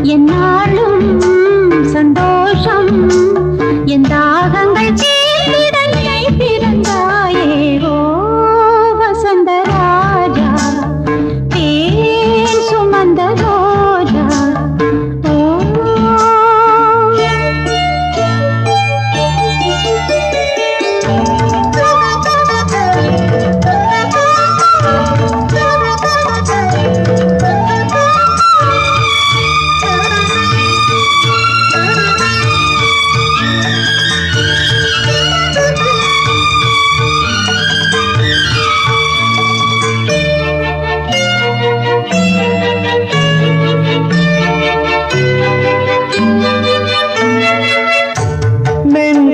என்னாலும் சந்தோஷம் என் தாகங்கள் தீர்ந்திட நீ பிறந்தாயே ஓ வசந்த ராஜா தேன் சுமந்த ரோஜா ஓ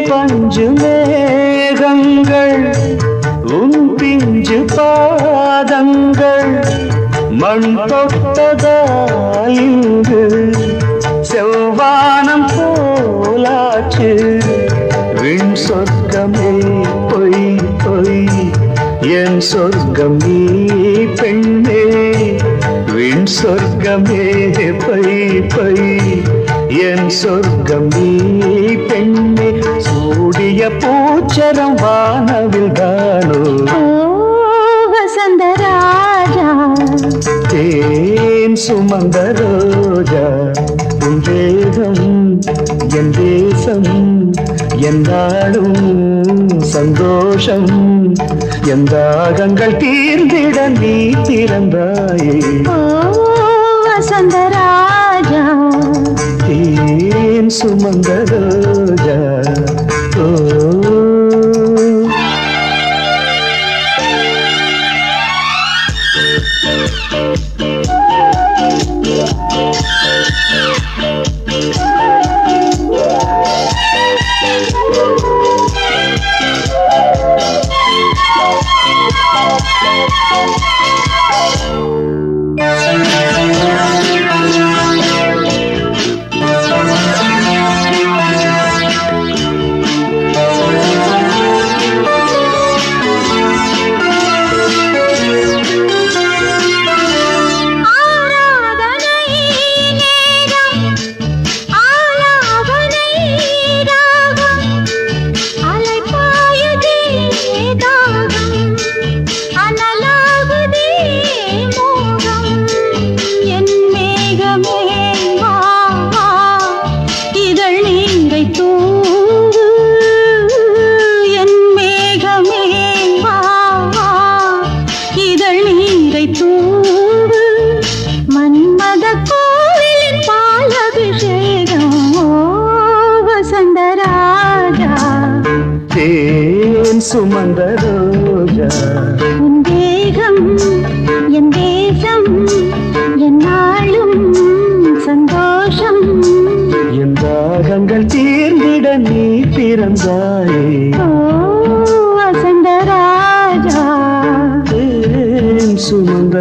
பஞ்சு மேகங்கள் உன் பிஞ்சு பாதங்கள் மண் தொட்டதால் இங்கு செவ்வானம் போலாச்சு விண் சொர்க்கமே பொய் பொய் என் சொர்க்கம் நீ பெண்ணே விண் சொர்க்கமே பொய் பொய் என் சொர்க்கம் நீ பெண்ணே சூடிய பூச்சரம் வானவில் தானோ வசந்த ராஜா தேன் சுமந்த ரோஜா உன் தேகம் என் தேசம் என்னாலும் சந்தோஷம் என் தாகங்கள் தீர்ந்திட நீ பிறந்தாயே வசந்த ராஜா தேன் சுமந்த ரோஜா ஓ மன்மத கோவிலின் பாலபிஷேகம் வசந்த ராஜா தேன் சுமந்த ரோஜா உன் தேகம் என் தேசம் என்னாலும் சந்தோஷம் என் தாகங்கள் தீர்ந்திட நீ பிறந்தாயே ஓ வசந்த ராஜா தேன் சுமந்த